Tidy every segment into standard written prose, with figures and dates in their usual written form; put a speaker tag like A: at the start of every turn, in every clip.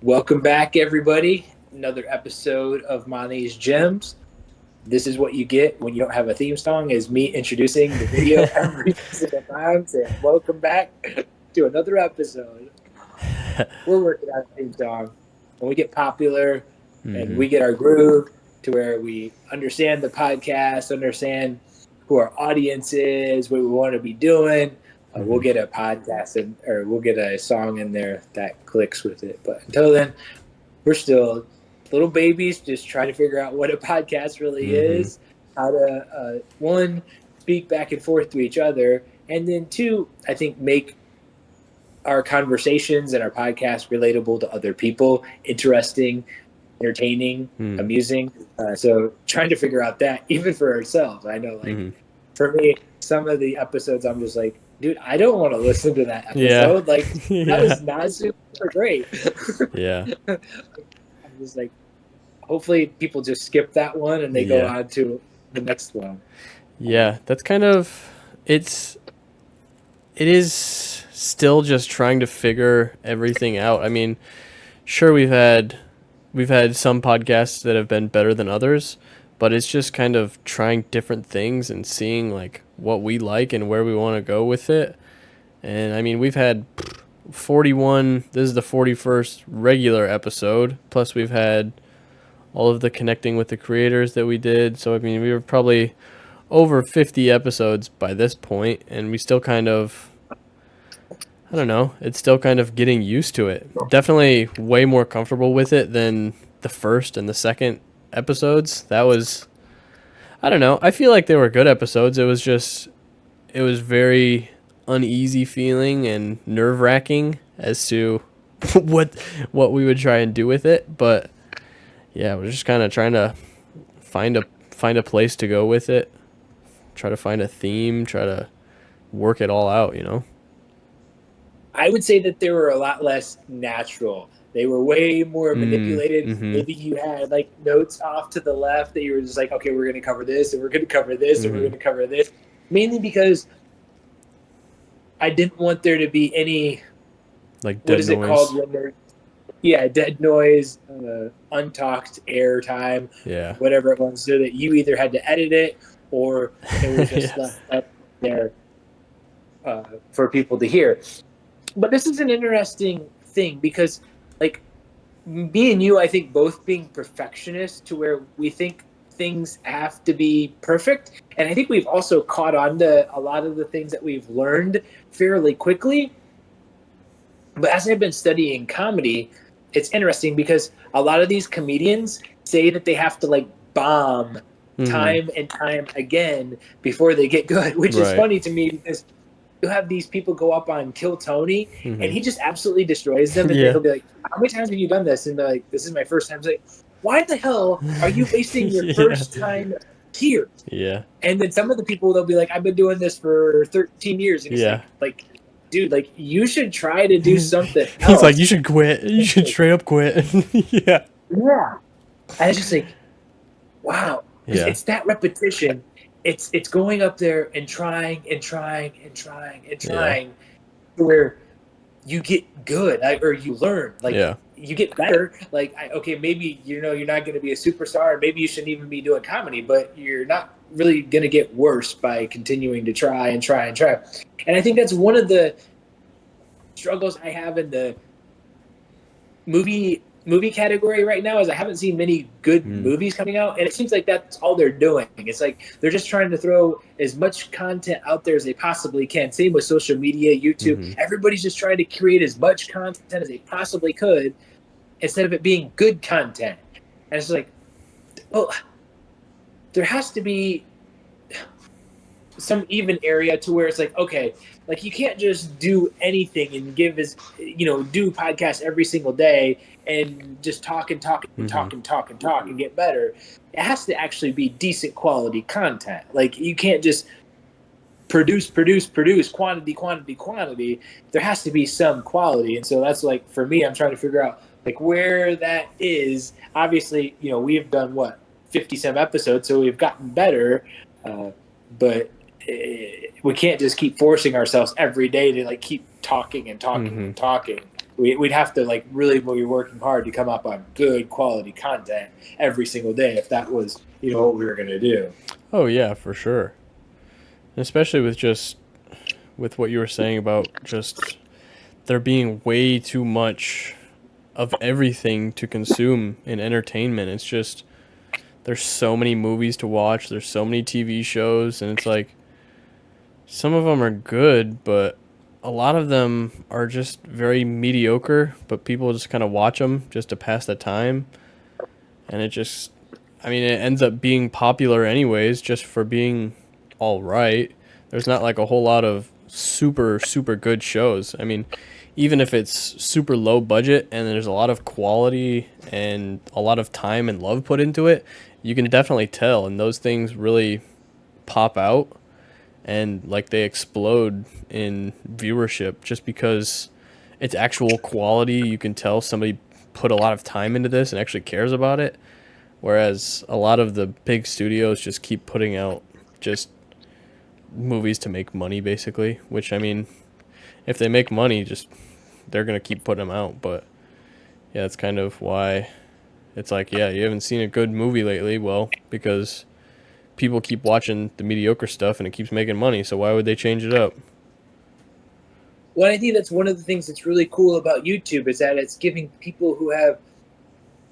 A: Welcome back, everybody. Another episode of Monte's Gems. This is what you get when you don't have a theme song, is me introducing the video every single time, saying, welcome back to another episode. We're working on a theme song. When we get popular and we get our groove to where we understand the podcast, understand who our audience is, what we want to be doing, we'll get a podcast or we'll get a song in there that clicks with it. But until then, we're still little babies just trying to figure out what a podcast really is, how to one, speak back and forth to each other, and then two, I think make our conversations and our podcast relatable to other people, interesting, entertaining, amusing. So trying to figure out that even for ourselves. I know, like for me, some of the episodes I'm just like, dude, I don't want to listen to that episode. Like that was not super great.
B: Yeah.
A: I'm just like, hopefully people just skip that one and they go on to the next one.
B: Yeah, that's kind of it is still just trying to figure everything out. I mean, sure we've had some podcasts that have been better than others, but it's just kind of trying different things and seeing like what we like and where we want to go with it. And I mean, we've had 41, this is the 41st regular episode, plus we've had all of the connecting with the creators that we did. So I mean, we were probably over 50 episodes by this point, and we still kind of, I don't know, it's still kind of getting used to it. Definitely way more comfortable with it than the first and the second episodes. That was, I don't know, I feel like they were good episodes. It was very uneasy feeling and nerve-wracking as to what we would try and do with it. But yeah, we're just kind of trying to find a place to go with it. Try to find a theme, try to work it all out, you know?
A: I would say that they were a lot less natural. They were way more manipulated. Maybe you had like notes off to the left that you were just like, okay, we're going to cover this and we're going to cover this and we're going to cover this. Mainly because I didn't want there to be any,
B: like,
A: what is
B: dead
A: it
B: noise.
A: called when there, dead noise, untalked air time, whatever it was, so that you either had to edit it or it was just left up there for people to hear. But this is an interesting thing because, like, me and you, I think both being perfectionists to where we think things have to be perfect. And I think we've also caught on to a lot of the things that we've learned fairly quickly. But as I've been studying comedy, it's interesting because a lot of these comedians say that they have to like bomb time and time again before they get good, which is funny to me because you have these people go up on Kill Tony and he just absolutely destroys them. And he'll be like, how many times have you done this? And they're like, this is my first time. It's like, why the hell are you wasting your first time here?
B: Yeah.
A: And then some of the people, they'll be like, I've been doing this for 13 years. And he's like, dude, like you should try to do something else.
B: He's like, you should quit. You should straight up quit.
A: Yeah. And it's just like, wow. It's that repetition. It's going up there and trying where you get good or you learn. Like you get better. Like, okay, maybe, you're not going to be a superstar. Maybe you shouldn't even be doing comedy, but you're not really going to get worse by continuing to try. And I think that's one of the struggles I have in the movie category right now is I haven't seen many good movies coming out, and it seems like that's all they're doing. It's like they're just trying to throw as much content out there as they possibly can. Same with social media, YouTube. Everybody's just trying to create as much content as they possibly could instead of it being good content. And it's like, well, there has to be some even area to where it's like, okay, like you can't just do anything and give do podcasts every single day and just talk and get better. It has to actually be decent quality content. Like you can't just produce quantity. There has to be some quality. And so that's like, for me, I'm trying to figure out like where that is. Obviously, we've done 50 some episodes, so we've gotten better. But we can't just keep forcing ourselves every day to like keep talking and talking and talking. we'd have to like really be working hard to come up on good quality content every single day if that was what we were going to do.
B: Oh yeah, for sure. And especially with what you were saying about just there being way too much of everything to consume in entertainment. It's just there's so many movies to watch, there's so many TV shows, and it's like some of them are good, but a lot of them are just very mediocre, but people just kind of watch them just to pass the time. And it just, I mean, it ends up being popular anyways, just for being all right. There's not like a whole lot of super, super good shows. I mean, even if it's super low budget and there's a lot of quality and a lot of time and love put into it, you can definitely tell. And those things really pop out and like they explode in viewership just because it's actual quality. You can tell somebody put a lot of time into this and actually cares about it. Whereas a lot of the big studios just keep putting out just movies to make money, basically. Which, I mean, if they make money, just they're gonna keep putting them out. But yeah, that's kind of why it's like, yeah, you haven't seen a good movie lately. Well, because people keep watching the mediocre stuff and it keeps making money. So why would they change it up?
A: Well, I think that's one of the things that's really cool about YouTube is that it's giving people who have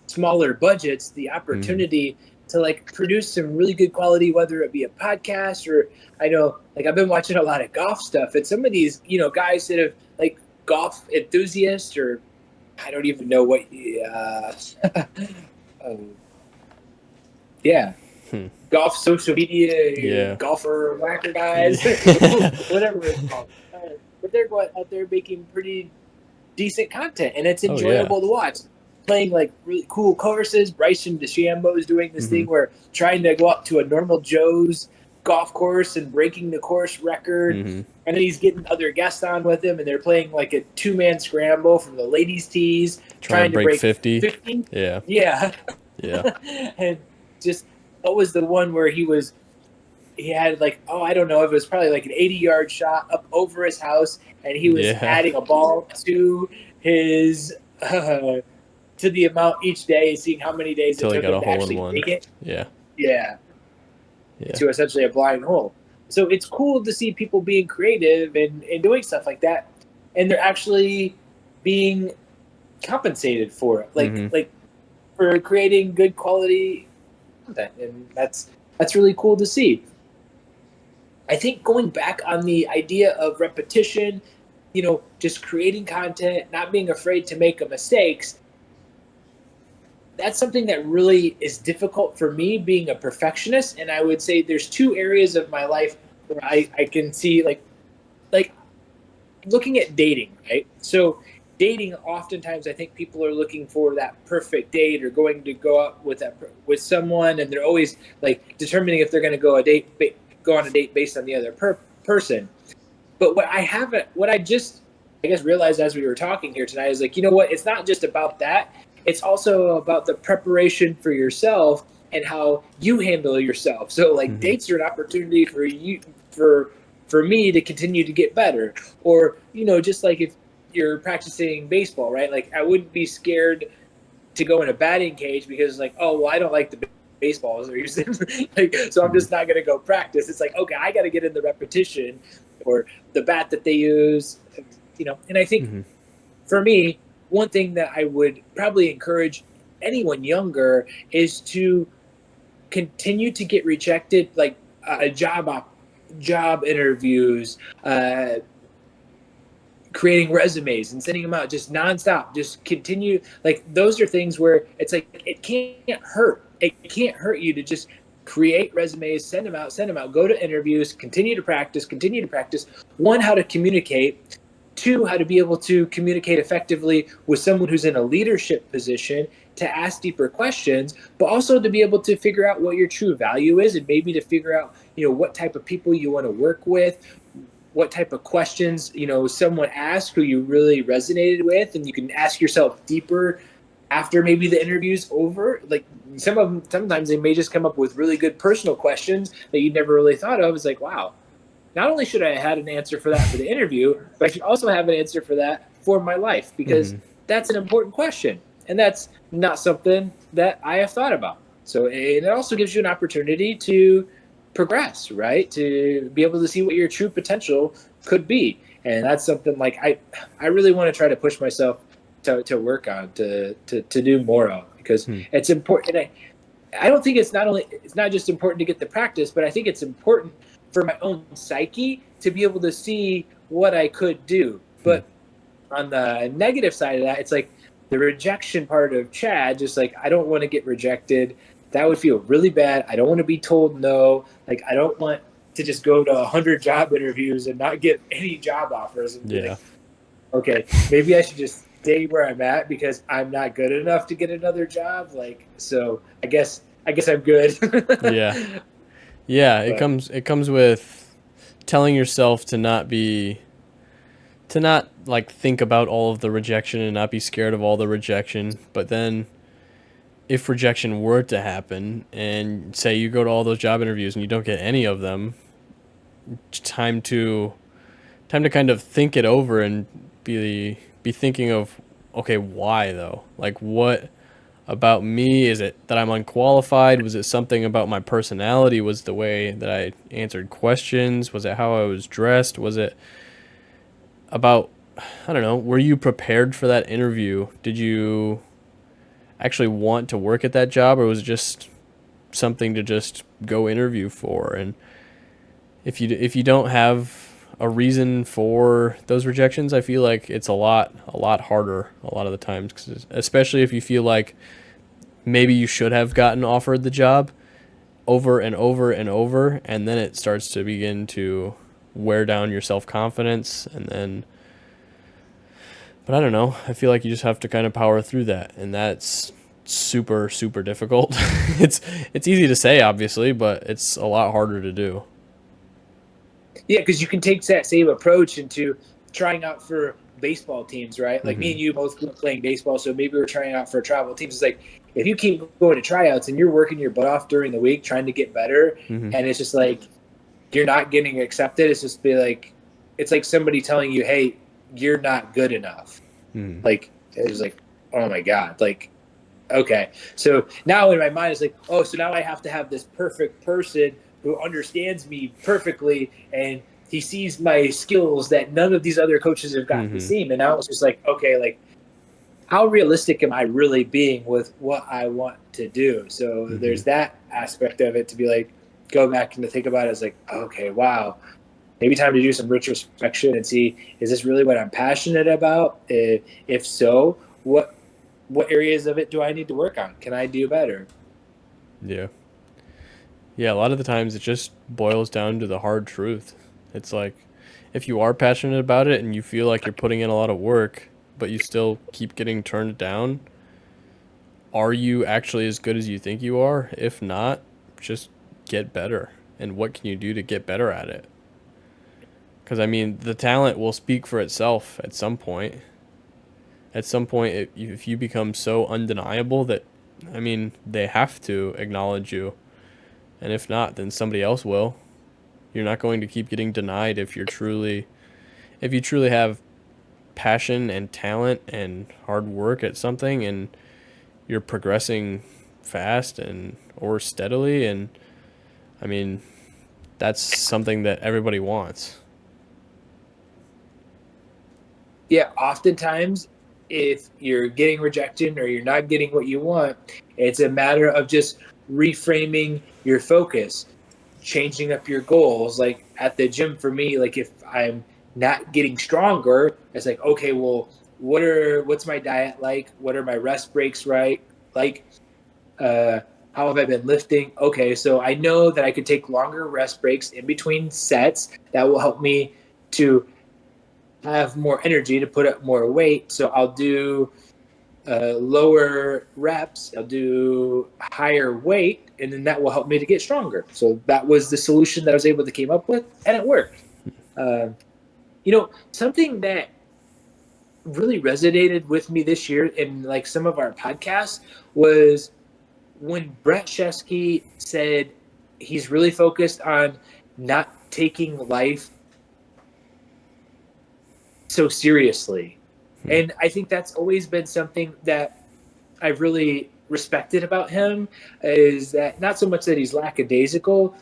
A: smaller budgets the opportunity to like produce some really good quality, whether it be a podcast or I know like I've been watching a lot of golf stuff and some of these guys that have like golf enthusiasts or I don't even know what yeah
B: Hmm.
A: golf social media
B: Yeah.
A: golfer whacker guys whatever it's called, but they're going out there making pretty decent content and it's
B: Oh yeah.
A: enjoyable to watch. Playing like really cool courses. Bryson DeChambeau is doing this thing where trying to go up to a normal Joe's golf course and breaking the course record. And then he's getting other guests on with him and they're playing like a 2-man scramble from the ladies' tees,
B: Trying to break 50.
A: 50.
B: Yeah.
A: Yeah.
B: Yeah.
A: And just what was the one where he had like, oh, I don't know, it was probably like an 80-yard shot up over his house and he was adding a ball to his to the amount each day, seeing how many days it took him to actually make it.
B: Yeah.
A: Yeah. To essentially a blind hole. So it's cool to see people being creative and doing stuff like that. And they're actually being compensated for it. Like for creating good quality content. And that's really cool to see. I think going back on the idea of repetition, just creating content, not being afraid to make mistakes, that's something that really is difficult for me being a perfectionist. And I would say there's 2 areas of my life where I can see like looking at dating, right? So dating, oftentimes I think people are looking for that perfect date or going to go out with someone. And they're always like determining if they're going to go on a date based on the other person. But what I just, I guess, realized as we were talking here tonight is like, you know what? It's not just about that. It's also about the preparation for yourself and how you handle yourself. So like dates are an opportunity for you, for me to continue to get better. Or, just like if you're practicing baseball, right? Like I wouldn't be scared to go in a batting cage because like, oh, well, I don't like the baseballs they're using. Like, so I'm just not going to go practice. It's like, okay, I got to get in the repetition or the bat that they use, and I think for me, one thing that I would probably encourage anyone younger is to continue to get rejected, like job interviews, creating resumes and sending them out just nonstop. Just continue. Like those are things where it's like it can't hurt. It can't hurt you to just create resumes, send them out, go to interviews, continue to practice. One, how to communicate. 2, how to be able to communicate effectively with someone who's in a leadership position to ask deeper questions, but also to be able to figure out what your true value is and maybe to figure out, what type of people you want to work with, what type of questions, someone asked who you really resonated with, and you can ask yourself deeper after maybe the interview's over. Like sometimes they may just come up with really good personal questions that you never really thought of. It's like, wow. Not only should I have had an answer for that for the interview, but I should also have an answer for that for my life? Because
B: Mm-hmm.
A: that's an important question. And that's not something that I have thought about. So it also gives you an opportunity to progress, right? To be able to see what your true potential could be. And that's something like I really want to try to push myself to work on, to do more of, because
B: Hmm.
A: it's important. I don't think it's not just important to get the practice, but I think it's important for my own psyche to be able to see what I could do.
B: Hmm.
A: But on the negative side of that, it's like the rejection part of Chad, just like I don't want to get rejected. That would feel really bad. I don't want to be told no. Like I don't want to just go to 100 job interviews and not get any job offers and be
B: Yeah.
A: like, okay, maybe I should just stay where I'm at because I'm not good enough to get another job. Like, so I guess I'm good.
B: Yeah. Yeah. It
A: But
B: comes it comes with telling yourself to not like think about all of the rejection and not be scared of all the rejection. But then if rejection were to happen and say you go to all those job interviews and you don't get any of them, time to kind of think it over and be thinking of, okay, why though? Like what about me? Is it that I'm unqualified? Was it something about my personality? Was the way that I answered questions? Was it how I was dressed? Was it about, I don't know, were you prepared for that interview? Did you actually want to work at that job, or was it just something to just go interview for? And if you don't have a reason for those rejections, I feel like it's a lot harder a lot of the times, 'cause especially if you feel like maybe you should have gotten offered the job over and over and over, and then it starts to begin to wear down your self-confidence. And then, but I don't know, I feel like you just have to kind of power through that, and that's super super difficult. It's easy to say obviously, but it's a lot harder to do.
A: yeah, because you can take that same approach into trying out for baseball teams, right? Like me
B: Mhm.
A: and you both playing baseball, so maybe we're trying out for travel teams. It's like if you keep going to tryouts and you're working your butt off during the week trying to get better,
B: Mhm.
A: and it's just like you're not getting accepted. It's just be like it's like somebody telling you, "Hey, you're not good enough."
B: Mhm.
A: Like it's like, oh my god, like okay. So now in my mind, it's like, oh, so now I have to have this perfect person who understands me perfectly and he sees my skills that none of these other coaches have gotten to
B: Mhm.
A: see. And now it's just like, okay, like how realistic am I really being with what I want to do? So
B: Mhm.
A: there's that aspect of it to be like, go back and to think about it as like, okay, wow, maybe time to do some retrospection and see, is this really what I'm passionate about? If so, what areas of it do I need to work on? Can I do better?
B: Yeah. Yeah, a lot of the times it just boils down to the hard truth. It's like if you are passionate about it and you feel like you're putting in a lot of work, but you still keep getting turned down, are you actually as good as you think you are? If not, just get better. And what can you do to get better at it? Because, I mean, the talent will speak for itself at some point. At some point, if you become so undeniable that, I mean, they have to acknowledge you. And if not, then somebody else will. You're not going to keep getting denied if you truly have passion and talent and hard work at something, and you're progressing fast and or steadily. And I mean, that's something that everybody wants.
A: Yeah, oftentimes if you're getting rejection or you're not getting what you want, it's a matter of just reframing your focus, changing up your goals. Like at the gym for me, like if I'm not getting stronger, it's like, okay, well, what's my diet like? What are my rest breaks right? Like uh how have I been lifting? Okay, so I know that I could take longer rest breaks in between sets. That will help me to have more energy to put up more weight. So I'll do lower reps, I'll do higher weight, and then that will help me to get stronger. So that was the solution that I was able to came up with, and it worked. Uh, something that really resonated with me this year in like some of our podcasts was when Brett Shesky said he's really focused on not taking life so seriously. And I think that's always been something that I've really respected about him, is that not so much that he's lackadaisical,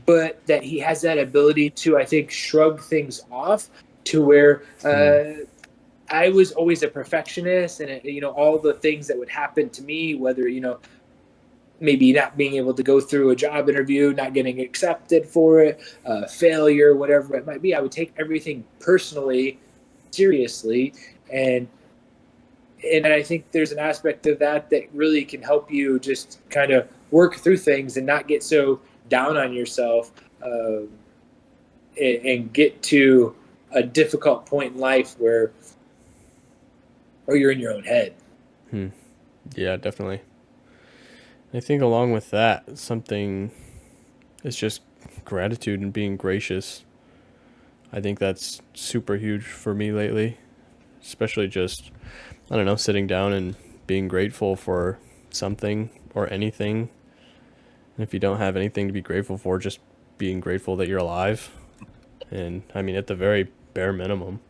A: but that he has that ability to, I think, shrug things off to where I was always a perfectionist, and all the things that would happen to me, whether maybe not being able to go through a job interview, not getting accepted for it, failure, whatever it might be, I would take everything personally, seriously, and I think there's an aspect of that that really can help you just kind of work through things and not get so down on yourself, and get to a difficult point in life where you're in your own head.
B: Yeah, definitely. I think along with that, something is just gratitude and being gracious. I think that's super huge for me lately, especially just, I don't know, sitting down and being grateful for something or anything. And if you don't have anything to be grateful for, just being grateful that you're alive. And I mean, at the very bare minimum,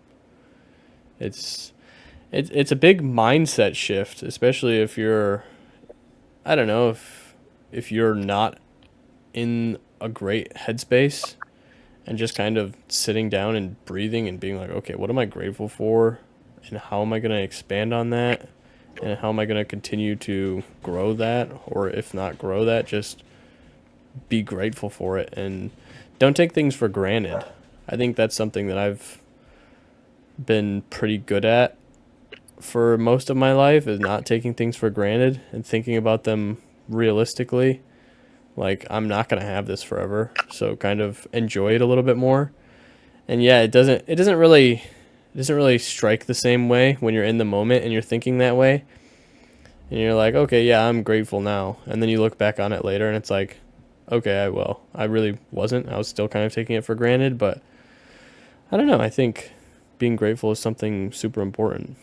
B: it's it's a big mindset shift, especially if you're, I don't know, if you're not in a great headspace, and just kind of sitting down and breathing and being like, okay, what am I grateful for, and how am I going to expand on that, and how am I going to continue to grow that, or if not grow that, just be grateful for it and don't take things for granted. I think that's something that I've been pretty good at for most of my life, is not taking things for granted and thinking about them realistically. Like, I'm not going to have this forever, so kind of enjoy it a little bit more. And yeah, it doesn't really strike the same way when you're in the moment and you're thinking that way. And you're like, okay, yeah, I'm grateful now. And then you look back on it later and it's like, okay, I really wasn't. I was still kind of taking it for granted, but I don't know. I think being grateful is something super important.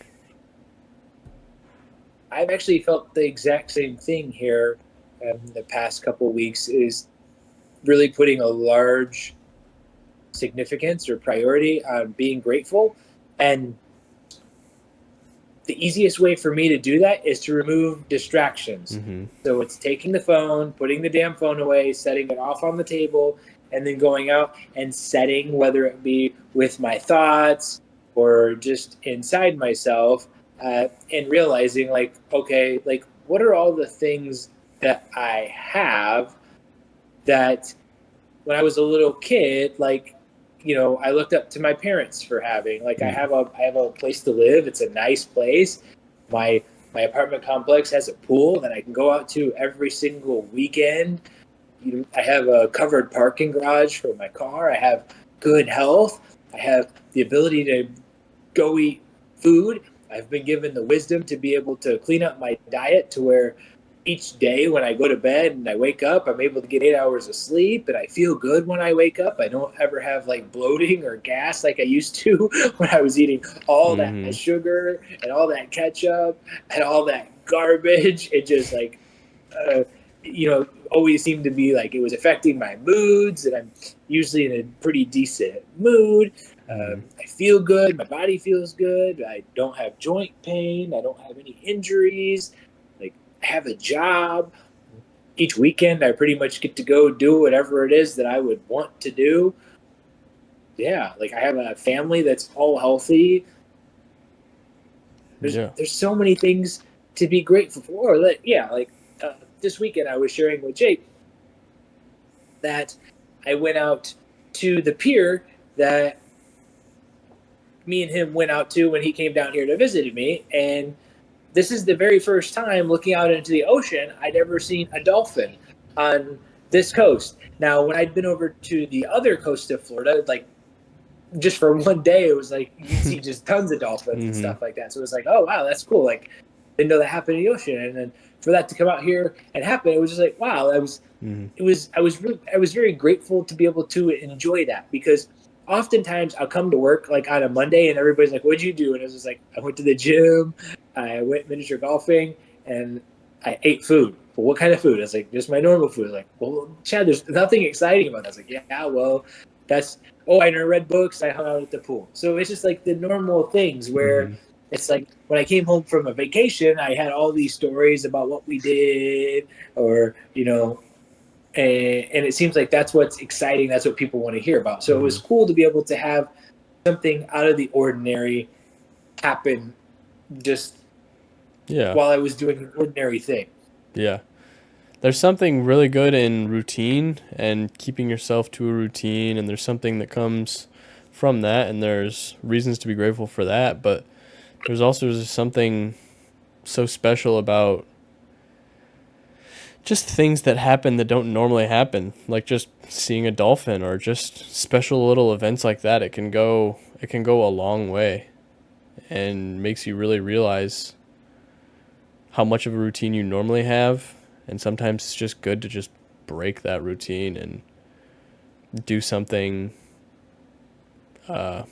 A: I've actually felt the exact same thing here the past couple of weeks, is really putting a large significance or priority on being grateful. And the easiest way for me to do that is to remove distractions.
B: Mm-hmm.
A: So it's taking the phone, putting the damn phone away, setting it off on the table, and then going out and setting, whether it be with my thoughts or just inside myself, and realizing, like, okay, like, what are all the things that I have that when I was a little kid, like, I looked up to my parents for having. Like, I have a place to live. It's a nice place. My apartment complex has a pool that I can go out to every single weekend. I have a covered parking garage for my car. I have good health. I have the ability to go eat food. I've been given the wisdom to be able to clean up my diet to where each day when I go to bed and I wake up, I'm able to get 8 hours of sleep and I feel good when I wake up. I don't ever have like bloating or gas like I used to when I was eating all that
B: Mm-hmm.
A: sugar and all that ketchup and all that garbage. It just like, uh, always seemed to be like it was affecting my moods, and I'm usually in a pretty decent mood.
B: Mm-hmm.
A: I feel good. My body feels good. I don't have joint pain. I don't have any injuries. Like, I have a job. Each weekend, I pretty much get to go do whatever it is that I would want to do. Yeah, like, I have a family that's all healthy. There's
B: Yeah.
A: there's so many things to be grateful for. Like, yeah, like, this weekend, I was sharing with Jake that I went out to the pier that me and him went out to when he came down here to visit me, and this is the very first time looking out into the ocean I'd ever seen a dolphin on this coast. Now, when I'd been over to the other coast of Florida, like, just for one day, it was like you'd see just tons of dolphins and
B: Mm-hmm.
A: stuff like that. So it was like, oh wow, that's cool. Like, didn't know that happened in the ocean, and then for that to come out here and happen, it was just like, wow.
B: Mm-hmm.
A: I was very grateful to be able to enjoy that, because oftentimes I'll come to work like on a Monday and everybody's like, "What'd you do?" And it was just like, I went to the gym, I went miniature golfing, and I ate food. Well, what kind of food? I was like, just my normal food. Like, well, Chad, there's nothing exciting about that. I was like, yeah, well, that's, oh, I read books, I hung out at the pool. So it's just like the normal things where
B: Mm-hmm.
A: it's like when I came home from a vacation, I had all these stories about what we did, or and it seems like that's what's exciting. That's what people want to hear about. So it
B: Hmm.
A: was cool to be able to have something out of the ordinary happen just
B: Yeah.
A: while I was doing an ordinary thing.
B: Yeah. There's something really good in routine and keeping yourself to a routine, and there's something that comes from that, and there's reasons to be grateful for that, but there's also just something so special about just things that happen that don't normally happen, like just seeing a dolphin or just special little events like that. It can go a long way and makes you really realize how much of a routine you normally have, and sometimes it's just good to just break that routine and do something uh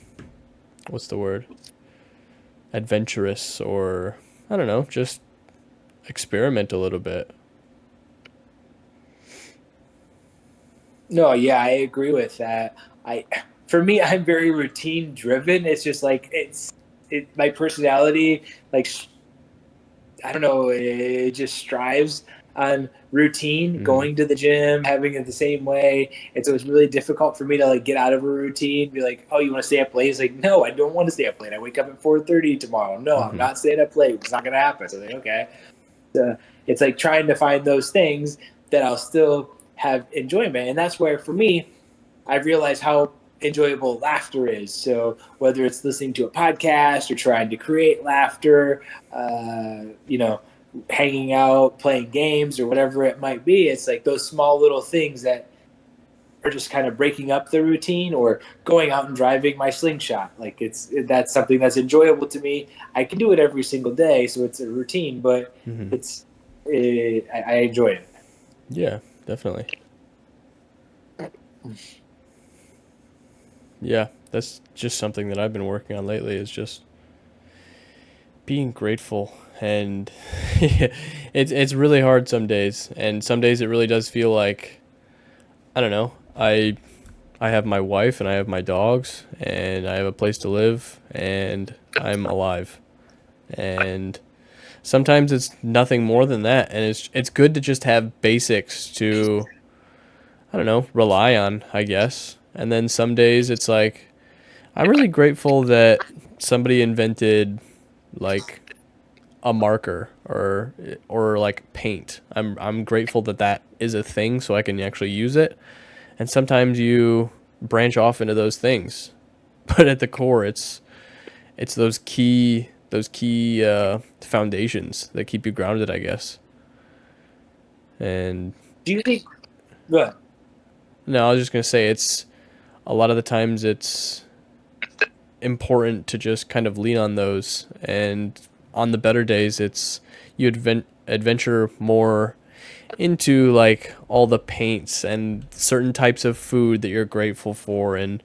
B: what's the word? Adventurous, or I don't know, just experiment a little bit.
A: No, yeah, I agree with that. For me, I'm very routine driven. It's just like my personality, like I don't know, it just strives on routine,
B: Hmm.
A: going to the gym, having it the same way. And so it's really difficult for me to like get out of a routine, be like, oh, you want to stay up late? It's like, no, I don't want to stay up late. I wake up at 4:30 tomorrow. No, I'm
B: Hmm.
A: not staying up late. It's not gonna happen. So like, okay. It's like trying to find those things that I'll still have enjoyment. And that's where for me, I've realized how enjoyable laughter is. So whether it's listening to a podcast or trying to create laughter, you know, hanging out, playing games, or whatever it might be, it's like those small little things that are just kind of breaking up the routine, or going out and driving my slingshot. Like that's something that's enjoyable to me. I can do it every single day, so it's a routine, but
B: Hmm.
A: I enjoy it.
B: Yeah, definitely. Yeah, that's just something that I've been working on lately, is just being grateful. And it's really hard some days, and some days it really does feel like, I don't know, I have my wife and I have my dogs and I have a place to live and I'm alive. And sometimes it's nothing more than that, and it's good to just have basics to, I don't know, rely on, I guess. And then some days it's like, I'm really grateful that somebody invented like a marker, or like paint. I'm grateful that that is a thing so I can actually use it. And sometimes you branch off into those things. But at the core, it's those key foundations that keep you grounded, I guess. And
A: Do you think? Go ahead.
B: no, I was just gonna say, it's a lot of the times it's important to just kind of lean on those, and on the better days, it's you adventure more into like all the paints and certain types of food that you're grateful for. And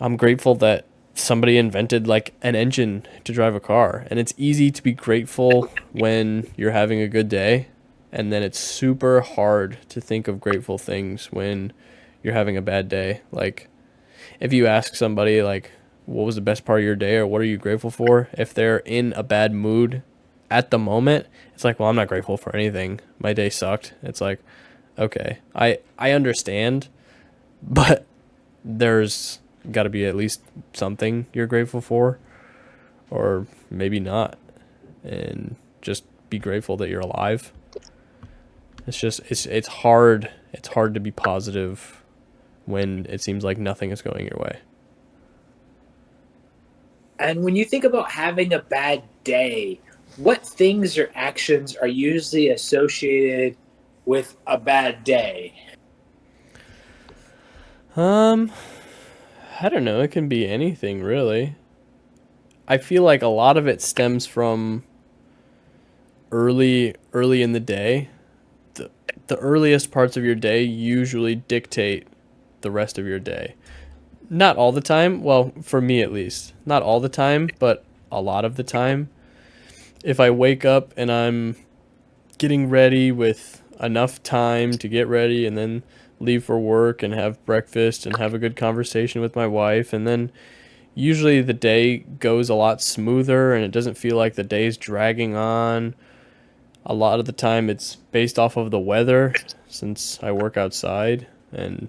B: I'm grateful that somebody invented like an engine to drive a car. And it's easy to be grateful when you're having a good day. And then it's super hard to think of grateful things when you're having a bad day. Like, if you ask somebody, like, what was the best part of your day or what are you grateful for? If they're in a bad mood at the moment, it's like, well, I'm not grateful for anything. My day sucked. It's like, okay, I understand, but there's got to be at least something you're grateful for, or maybe not, and just be grateful that you're alive. It's hard. It's hard to be positive when it seems like nothing is going your way.
A: And when you think about having a bad day, what things or actions are usually associated with a bad day?
B: Um, I don't know. It can be anything really. I feel like a lot of it stems from early in the day. The the earliest parts of your day usually dictate the rest of your day. Not all the time. Well, for me at least. Not all the time, but a lot of the time. If I wake up and I'm getting ready with enough time to get ready and then leave for work and have breakfast and have a good conversation with my wife and then usually the day goes a lot smoother and it doesn't feel like the day's dragging on. A lot of the time it's based off of the weather since I work outside and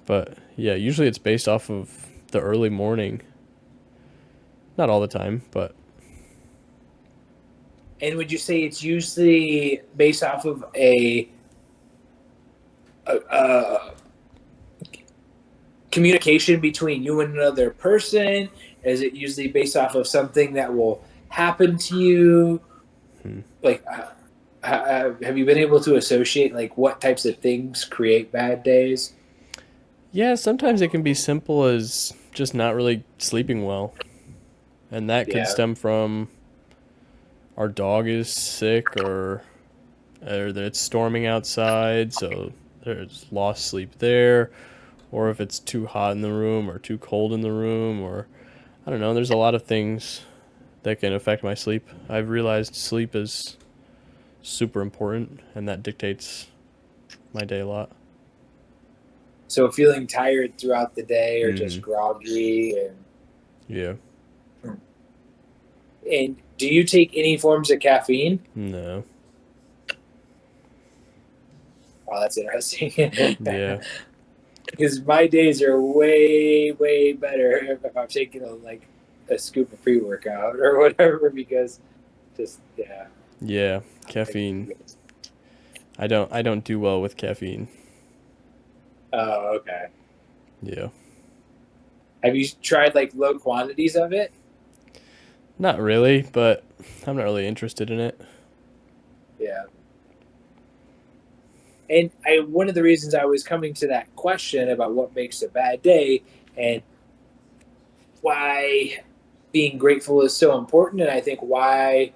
B: but yeah, usually it's based off of the early morning. Not all the time, but
A: And would you say it's usually based off of a communication between you and another person? Is it usually based off of something that will happen to you? Like, have you been able to associate like what types of things create bad days?
B: yeah, sometimes it can be simple as just not really sleeping well. And that could
A: Yeah.
B: stem from our dog is sick or that it's storming outside, so there's lost sleep there, or if it's too hot in the room or too cold in the room, or I don't know, there's a lot of things that can affect my sleep. I've realized sleep is super important and that dictates my day a lot.
A: So feeling tired throughout the day or just
B: Mhm.
A: groggy
B: Yeah.
A: and do you take any forms of caffeine?
B: No.
A: Oh, that's interesting.
B: Yeah.
A: Because my days are way, way better if I'm taking like a scoop of pre workout or whatever. Because just yeah.
B: Yeah. Caffeine. I don't do well with caffeine.
A: Oh, okay.
B: Yeah.
A: Have you tried like low quantities of it?
B: Not really, but I'm not really interested in it.
A: Yeah. And one of the reasons I was coming to that question about what makes a bad day and why being grateful is so important, and I think why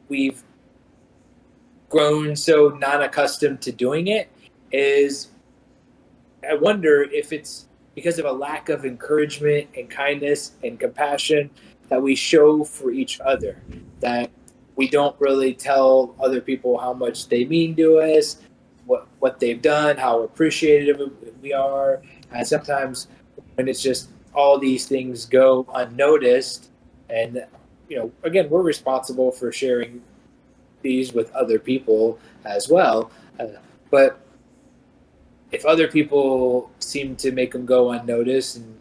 A: we've grown so non-accustomed to doing it is I wonder if it's because of a lack of encouragement and kindness and compassion that we show for each other, that we don't really tell other people how much they mean to us, what they've done, how appreciative we are. And sometimes when it's just all these things go unnoticed, and again, we're responsible for sharing these with other people as well. But if other people seem to make them go unnoticed and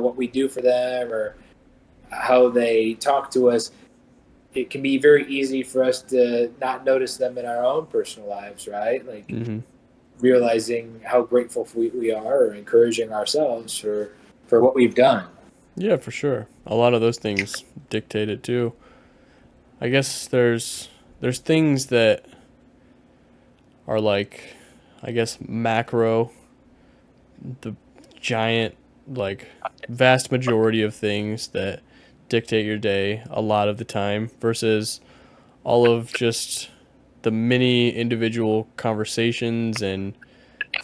A: what we do for them or how they talk to us, it can be very easy for us to not notice them in our own personal lives, right? Like
B: Mhm.
A: realizing how grateful we are or encouraging ourselves for what we've done.
B: Yeah, for sure. A lot of those things dictate it too. I guess there's things that are like I guess macro, the giant like vast majority of things that dictate your day a lot of the time versus all of just the many individual conversations and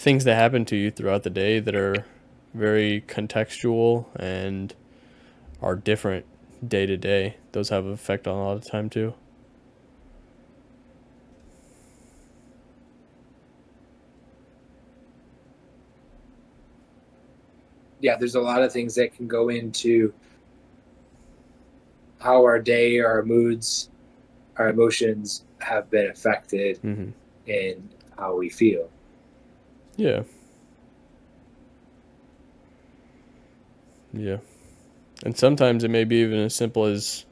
B: things that happen to you throughout the day that are very contextual and are different day to day. Those have an effect on a lot of the time too.
A: Yeah, there's a lot of things that can go into how our day, our moods, our emotions have been affected
B: Hmm.
A: in how we feel.
B: Yeah, yeah. And sometimes it may be even as simple as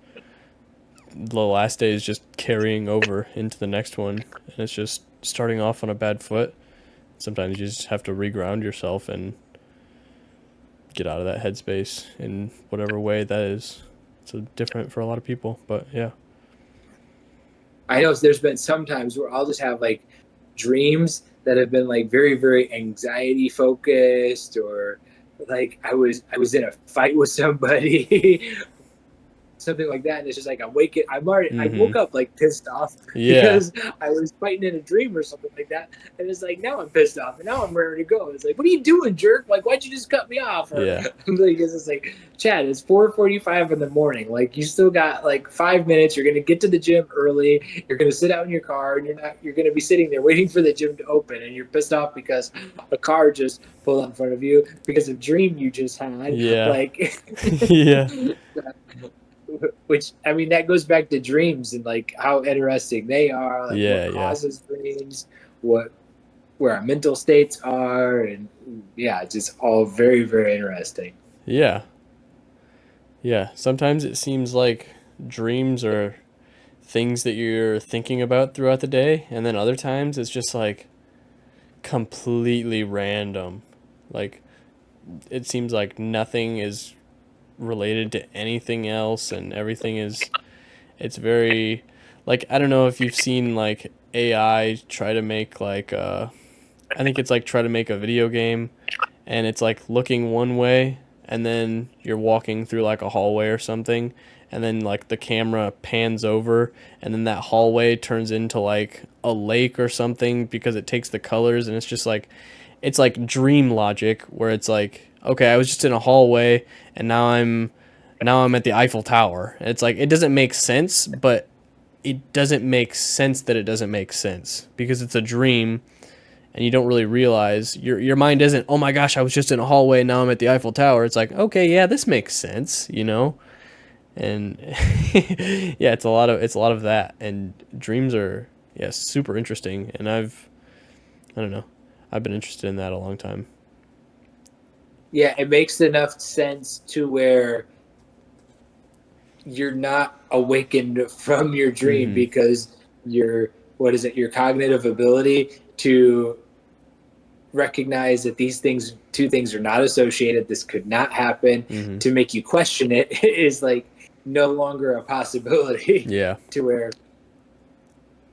B: the last day is just carrying over into the next one, and it's just starting off on a bad foot. Sometimes you just have to reground yourself and get out of that headspace in whatever way that is. It's different for a lot of people, but yeah.
A: I know there's been some times where I'll just have like dreams that have been like very, very anxiety focused, or like I was in a fight with somebody. something like that, and it's just like I
B: Mm-hmm.
A: woke up like pissed off
B: Yeah.
A: because I was fighting in a dream or something like that, and it's like now I'm pissed off and now I'm ready to go. It's like, what are you doing, jerk? Like, why'd you just cut me off? Or
B: Yeah.
A: because it's like, Chad, it's 4:45 in the morning. Like, you still got like 5 minutes. You're gonna get to the gym early. You're gonna sit out in your car, and you're gonna be sitting there waiting for the gym to open, and you're pissed off because a car just pulled up in front of you because of dream you just had.
B: Yeah.
A: Like,
B: Yeah.
A: which I mean, that goes back to dreams and like how interesting they are, like what
B: Yeah. Yeah.
A: causes dreams, what where our mental states are, and yeah, it's just all very, very interesting.
B: Yeah. Yeah. Sometimes it seems like dreams are things that you're thinking about throughout the day, and then other times it's just like completely random. Like it seems like nothing is related to anything else, and everything is. It's very, like, I don't know if you've seen like AI try to make like I think it's like try to make a video game, and it's like looking one way, and then you're walking through like a hallway or something, and then like the camera pans over, and then that hallway turns into like a lake or something because it takes the colors, and it's just like it's like dream logic where it's like, okay, I was just in a hallway, and now I'm at the Eiffel Tower. It's like it doesn't make sense, but it doesn't make sense that it doesn't make sense because it's a dream, and you don't really realize your mind isn't, oh my gosh, I was just in a hallway, now I'm at the Eiffel Tower. It's like, okay, yeah, this makes sense, you know. And yeah, it's a lot of that, and dreams are, yeah, super interesting, and I don't know, I've been interested in that a long time.
A: Yeah, it makes enough sense to where you're not awakened from your dream
B: Mm-hmm.
A: because your what is it, your cognitive ability to recognize that these things two things are not associated, this could not happen,
B: Mm-hmm.
A: to make you question it is like no longer a possibility
B: Yeah.
A: to where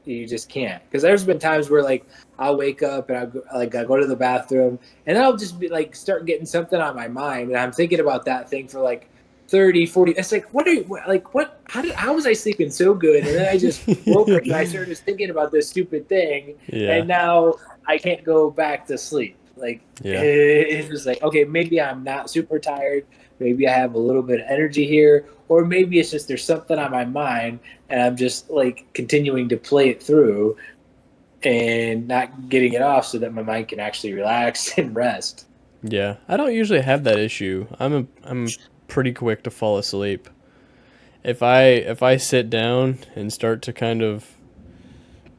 A: you just can't. Because there's been times where like I'll wake up and I go to the bathroom and I'll just be like start getting something on my mind and I'm thinking about that thing for like 30, 40. It's like, what are you like? What? How was I sleeping so good? And then I just woke up and I started just thinking about this stupid thing,
B: Yeah.
A: and now I can't go back to sleep. Like
B: Yeah.
A: it's just like, okay, maybe I'm not super tired. Maybe I have a little bit of energy here, or maybe it's just there's something on my mind and I'm just like continuing to play it through and not getting it off so that my mind can actually relax and rest.
B: Yeah. I don't usually have that issue. I'm pretty quick to fall asleep. If I sit down and start to kind of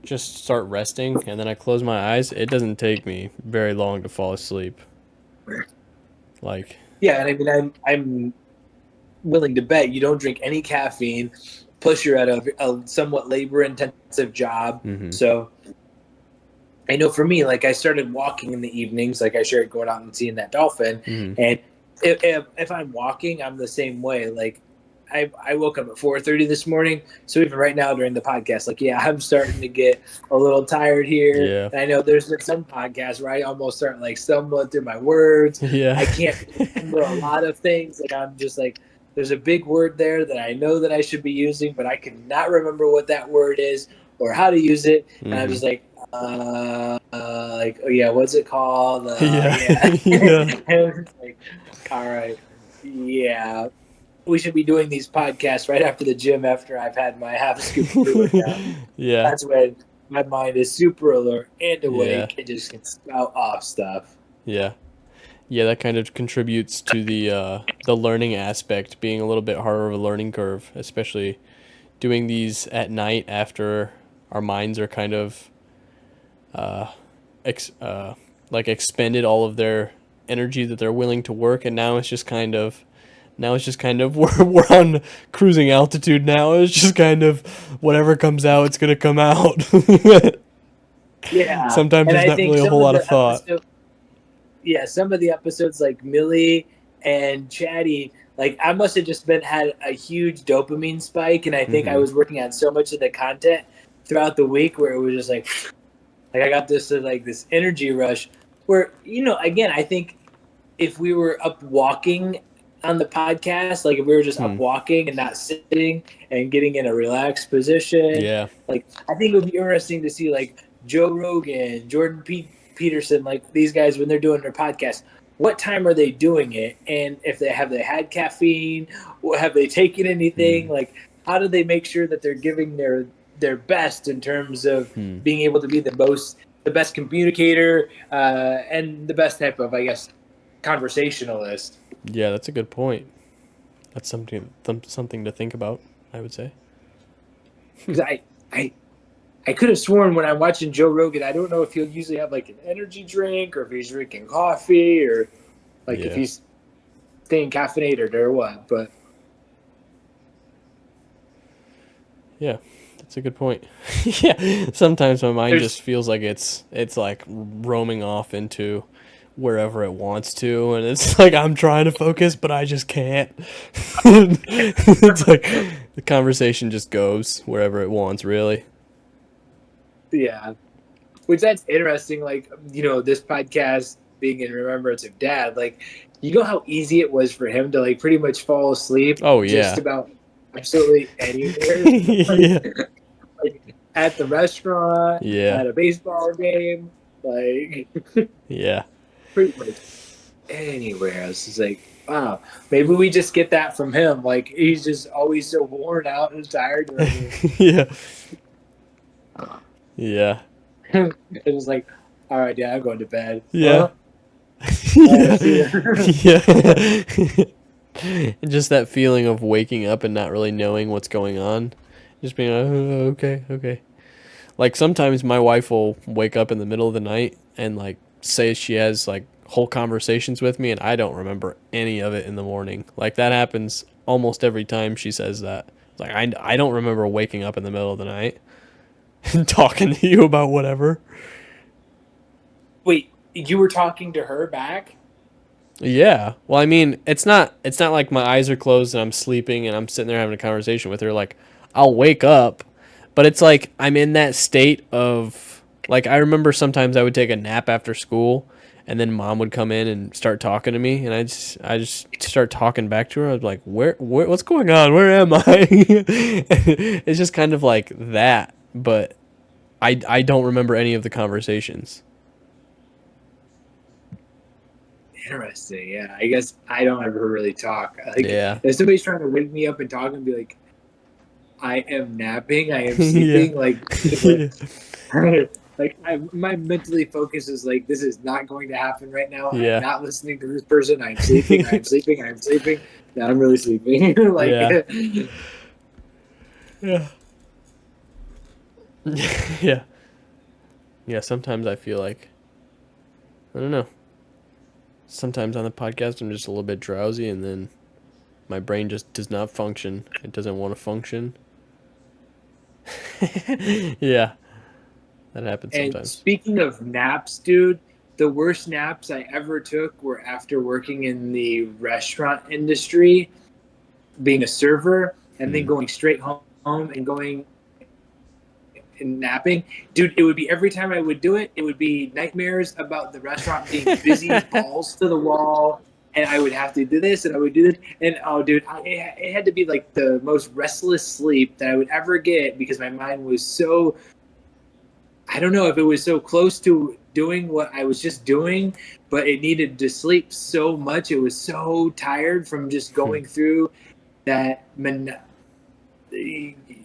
B: just start resting, and then I close my eyes, it doesn't take me very long to fall asleep. Like,
A: Yeah, and I mean, I'm willing to bet you don't drink any caffeine. Plus, you're at a somewhat labor intensive job,
B: mm-hmm.
A: so I know for me, like I started walking in the evenings, like I shared going out and seeing that dolphin.
B: Mm-hmm.
A: And if I'm walking, I'm the same way. Like I woke up at 4:30 this morning. So even right now during the podcast, like, yeah, I'm starting to get a little tired here.
B: Yeah.
A: And I know there's been some podcasts where I almost start like stumbling through my words.
B: Yeah.
A: I can't remember a lot of things. Like I'm just like, there's a big word there that I know that I should be using, but I cannot remember what that word is or how to use it. And I'm
B: mm-hmm.
A: just like, oh yeah, what's it called?
B: Yeah.
A: Yeah.
B: Yeah.
A: And it's like, all right, yeah, we should be doing these podcasts right after the gym after I've had my half a scoop of pre-workout.
B: Yeah.
A: That's when my mind is super alert and
B: Yeah.
A: awake and just can spout off stuff.
B: Yeah. Yeah, that kind of contributes to the learning aspect being a little bit harder of a learning curve, especially doing these at night after our minds are kind of uh, ex- uh, like expended all of their energy that they're willing to work, and now it's just kind of we're on cruising altitude now. It's just kind of whatever comes out, it's gonna come out.
A: Yeah,
B: Sometimes
A: and
B: there's
A: I
B: not
A: think
B: really a
A: some
B: whole
A: of
B: lot of
A: the
B: thought.
A: episodes, yeah, some of the episodes like Millie and Chatty, like I must have just been had a huge dopamine spike, and I think I
B: Mm-hmm.
A: was working on so much of the content throughout the week where it was just like I got this like this energy rush. Where again, I think if we were up walking on the podcast, like if we were just
B: Hmm.
A: up walking and not sitting and getting in a relaxed position.
B: Yeah.
A: Like I think it would be interesting to see like Joe Rogan, Peterson, like these guys when they're doing their podcast. What time are they doing it? And if they had caffeine, have they taken anything?
B: Hmm.
A: Like how do they make sure that they're giving their best in terms of
B: Hmm.
A: being able to be the best communicator and the best type of, I guess, conversationalist?
B: Yeah, that's a good point. That's something to think about, I would say.
A: Because I could have sworn when I'm watching Joe Rogan, I don't know if he'll usually have like an energy drink or if he's drinking coffee or like if
B: Yeah.
A: he's staying caffeinated or what. But
B: Yeah. That's a good point. Yeah. Sometimes my mind
A: there's
B: just feels like it's like roaming off into wherever it wants to, and it's like I'm trying to focus but I just can't. It's like the conversation just goes wherever it wants, really.
A: yeah, which that's interesting. Like this podcast being in remembrance of Dad. Like how easy it was for him to like pretty much fall asleep
B: Oh
A: just
B: yeah.
A: about absolutely anywhere.
B: Yeah.
A: Like at the restaurant,
B: Yeah.
A: at a baseball game, like
B: Yeah.
A: pretty much anywhere. It's just like, wow, maybe we just get that from him. Like he's just always so worn out and tired.
B: Yeah. Yeah.
A: It was like, all right, Dad, I'm going to bed.
B: Yeah.
A: All right,
B: Yeah.
A: see ya.
B: Yeah. Just that feeling of waking up and not really knowing what's going on. Just being like, "Oh, okay, okay." Like sometimes my wife will wake up in the middle of the night and like say she has like whole conversations with me and I don't remember any of it in the morning. Like that happens almost every time she says that. It's like I don't remember waking up in the middle of the night and talking to you about whatever.
A: Wait, you were talking to her back?
B: Yeah. Well, I mean, it's not like my eyes are closed and I'm sleeping and I'm sitting there having a conversation with her. Like, I'll wake up, but it's like I'm in that state of like I remember sometimes I would take a nap after school and then mom would come in and start talking to me and I just start talking back to her. I was like, "Where what's going on? Where am I?" It's just kind of like that, but I don't remember any of the conversations.
A: Interesting. Yeah, I guess I don't ever really talk. Like
B: Yeah.
A: if somebody's trying to wake me up and talk and be like, I am napping, I am
B: Yeah.
A: sleeping, like
B: Yeah.
A: like my mentally focus is like this is not going to happen right now. I am
B: Yeah.
A: not listening to this person. I am sleeping. I am sleeping. I am sleeping. Now I'm really sleeping. Like
B: Yeah. Yeah. Yeah. Yeah, sometimes I feel like I don't know. Sometimes on the podcast I'm just a little bit drowsy and then my brain just does not function. It doesn't want to function. Yeah, that happens
A: and
B: sometimes.
A: speaking of naps, dude, the worst naps I ever took were after working in the restaurant industry, being a server, and then
B: Hmm.
A: going straight home and going and napping. Dude, it would be every time I would do it, it would be nightmares about the restaurant being busy, balls to the wall, and I would have to do this and I would do this. And oh, dude, it had to be like the most restless sleep that I would ever get because my mind was so, I don't know if it was so close to doing what I was just doing, but it needed to sleep so much. It was so tired from just
B: Hmm.
A: going through that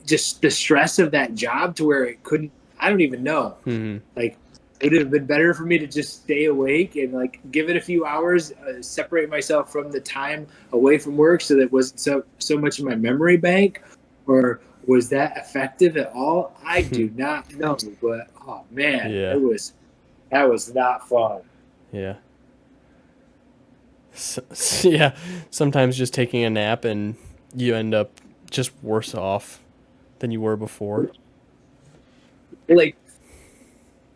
A: just the stress of that job to where it couldn't, I don't even know,
B: Hmm.
A: like it would have been better for me to just stay awake and like give it a few hours, separate myself from the time away from work so that it wasn't so much in my memory bank. Or was that effective at all? I do not know, but oh man,
B: Yeah.
A: that was not fun.
B: Yeah. Yeah. Sometimes just taking a nap and you end up just worse off than you were before.
A: Like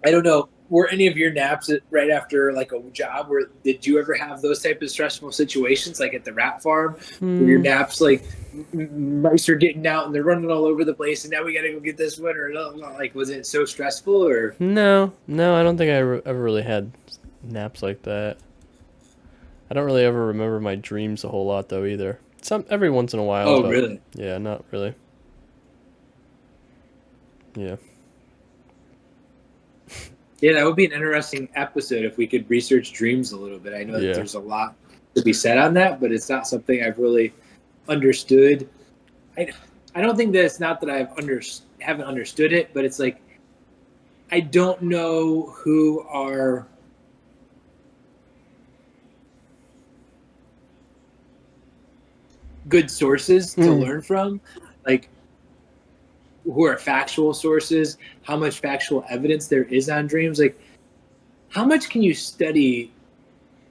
A: I don't know. Were any of your naps right after like a job? Where did you ever have those type of stressful situations, like at the rat farm, where your
B: Hmm.
A: naps like mice are getting out and they're running all over the place, and now we got to go get this one? Or like, was it so stressful? Or
B: No, no, I don't think I ever really had naps like that. I don't really ever remember my dreams a whole lot though either. Some every once in a while,
A: Oh,
B: but
A: really?
B: yeah, not really. Yeah.
A: Yeah, that would be an interesting episode if we could research dreams a little bit. I know that
B: Yeah.
A: there's a lot to be said on that, but it's not something I've really understood. I, I don't think that it's not that haven't understood it, but it's like I don't know who are good sources to
B: Mm.
A: learn from, like who are factual sources, how much factual evidence there is on dreams. Like, how much can you study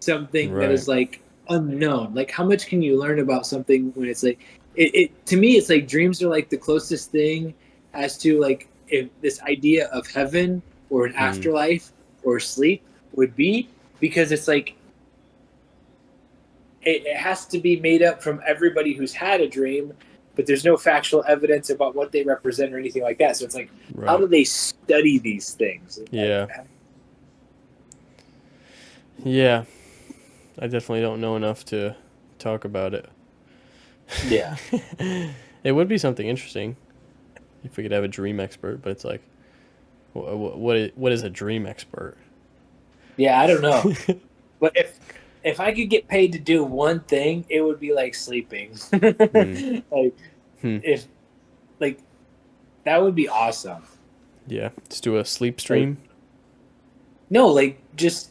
A: something that
B: Right.
A: is like unknown? Like, how much can you learn about something when it's like it to me it's like dreams are like the closest thing as to like if this idea of heaven or an
B: Mm.
A: afterlife or sleep would be, because it's like it has to be made up from everybody who's had a dream, but there's no factual evidence about what they represent or anything like that. So it's like, how
B: Right.
A: do they study these things?
B: Yeah. Yeah. I definitely don't know enough to talk about it.
A: Yeah.
B: It would be something interesting if we could have a dream expert, but it's like, what is a dream expert?
A: Yeah, I don't know. But if I could get paid to do one thing, it would be like sleeping.
B: Hmm.
A: Like
B: Hmm.
A: if like that would be awesome.
B: Yeah. Let's do a sleep
A: Like
B: stream.
A: no, like just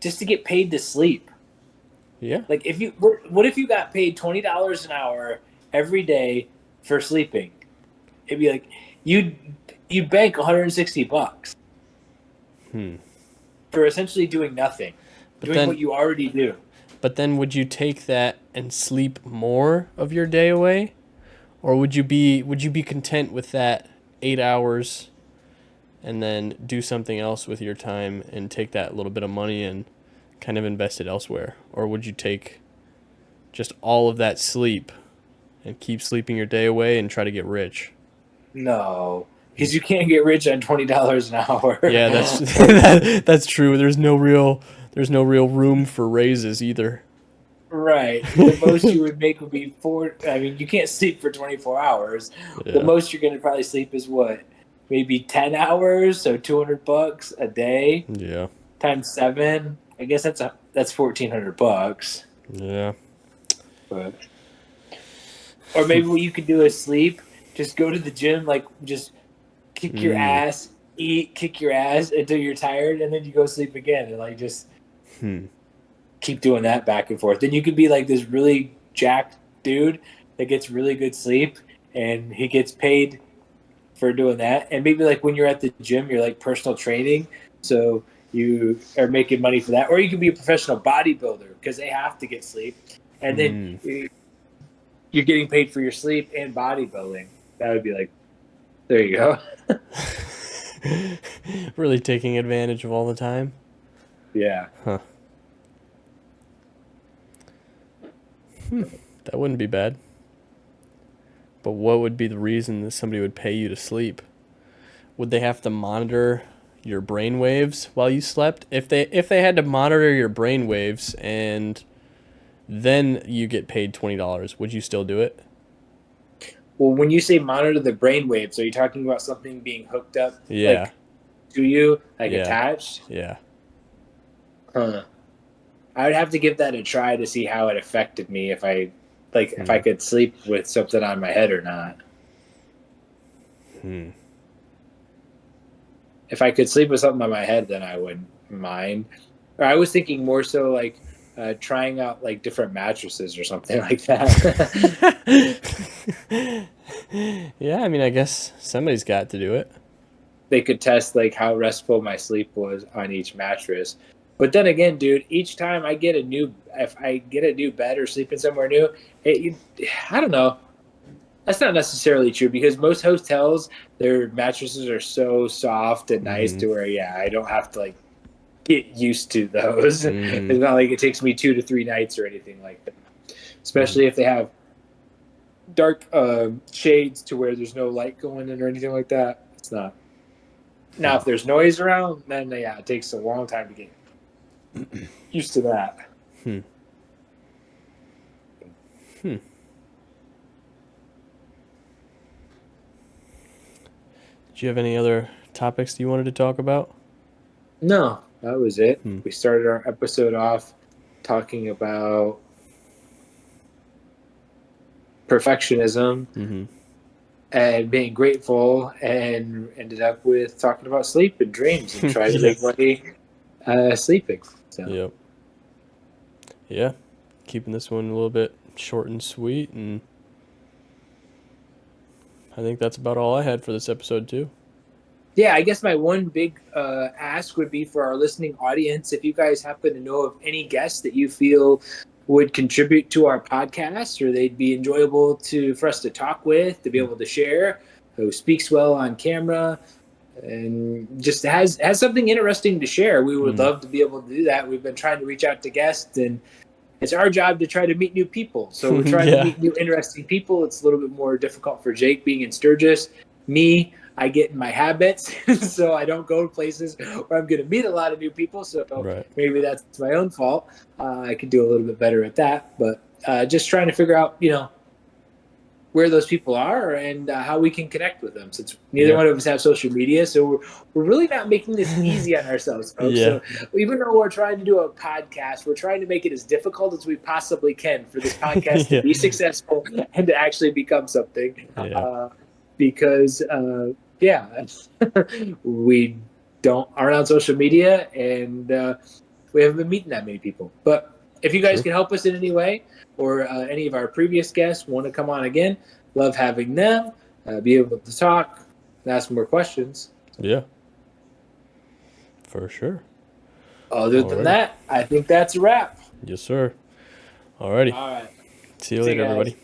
A: to get paid to sleep.
B: Yeah.
A: Like if you what if you got paid $20 an hour every day for sleeping? It'd be like you you bank $160
B: Hmm.
A: for essentially doing nothing,
B: But
A: doing
B: then,
A: what you already do.
B: but then, would you take that and sleep more of your day away, or would you be content with that 8 hours and then do something else with your time and take that little bit of money and kind of invest it elsewhere, or would you take just all of that sleep and keep sleeping your day away and try to get rich?
A: No, because you can't get rich on $20 an hour.
B: Yeah, that's that's true. There's no real room for raises either.
A: Right. The most you would make would be four. I mean, you can't sleep for 24 hours. The
B: Yeah.
A: most you're going to probably sleep is what? Maybe 10 hours, so $200 a day
B: Yeah.
A: times 7. I guess that's $1,400.
B: Yeah.
A: But or maybe what you could do is sleep, just go to the gym, like just kick your
B: Mm.
A: ass, eat, kick your ass until you're tired, and then you go sleep again, and like just
B: Hmm.
A: keep doing that back and forth. Then you could be like this really jacked dude that gets really good sleep, and he gets paid for doing that. And maybe like when you're at the gym, you're like personal training, so you are making money for that. Or you could be a professional bodybuilder because they have to get sleep, and then
B: Mm.
A: you're getting paid for your sleep and bodybuilding. That would be like, there you go.
B: Really taking advantage of all the time.
A: Yeah.
B: Huh. That wouldn't be bad. But what would be the reason that somebody would pay you to sleep? Would they have to monitor your brain waves while you slept? If they had to monitor your brain waves and then you get paid $20, would you still do it?
A: Well, when you say monitor the brain waves, are you talking about something being hooked up
B: Yeah.
A: like to you, like
B: Yeah.
A: attached?
B: Yeah.
A: Huh. I would have to give that a try to see how it affected me if I
B: Hmm.
A: could sleep with something on my head or not.
B: Hmm.
A: If I could sleep with something on my head, then I wouldn't mind. Or I was thinking more so like trying out like different mattresses or something like that.
B: Yeah, I mean, I guess somebody's got to do it.
A: They could test like how restful my sleep was on each mattress. But then again, dude, each time if I get a new bed or sleeping somewhere new, I don't know. That's not necessarily true because most hotels, their mattresses are so soft and nice
B: Mm-hmm.
A: to where, yeah, I don't have to like get used to those.
B: Mm-hmm.
A: It's not like it takes me 2 to 3 nights or anything like that.
B: Mm-hmm.
A: Especially if they have dark shades to where there's no light going in or anything like that. It's not. Now, if there's noise around, then yeah, it takes a long time to get used to that.
B: Hmm. Hmm. Do you have any other topics you wanted to talk about?
A: No, that was it.
B: Hmm.
A: We started our episode off talking about perfectionism
B: Mm-hmm.
A: and being grateful, and ended up with talking about sleep and dreams and trying to
B: Yeah.
A: make money sleeping. So
B: Yep. Yeah. Keeping this one a little bit short and sweet, and I think that's about all I had for this episode too.
A: yeah, I guess my one big ask would be for our listening audience, if you guys happen to know of any guests that you feel would contribute to our podcast, or they'd be enjoyable to for us to talk with, to be
B: Hmm.
A: able to share, who speaks well on camera and just has something interesting to share, we would
B: Mm.
A: love to be able to do that. We've been trying to reach out to guests, and it's our job to try to meet new people. So we're trying to
B: Yeah.
A: meet new, interesting people. It's a little bit more difficult for Jake being in Sturgis. Me, I get in my habits, so I don't go to places where I'm going to meet a lot of new people. So
B: Right.
A: maybe that's my own fault. I could do a little bit better at that, but just trying to figure out, where those people are and how we can connect with them, since neither
B: Yeah.
A: one of us have social media. So we're really not making this easy on ourselves, folks.
B: Yeah.
A: So even though we're trying to do a podcast, we're trying to make it as difficult as we possibly can for this podcast to
B: Yeah.
A: be successful and to actually become something.
B: Yeah.
A: Because yeah, we don't aren't on social media, and we haven't been meeting that many people. But if you guys
B: True.
A: can help us in any way, or any of our previous guests want to come on again, love having them, be able to talk, ask more questions.
B: Yeah. For sure.
A: Other than
B: Alrighty.
A: that, I think that's a wrap.
B: Yes, sir. Alrighty.
A: All right.
B: See you
A: See you
B: later,
A: guys.
B: everybody.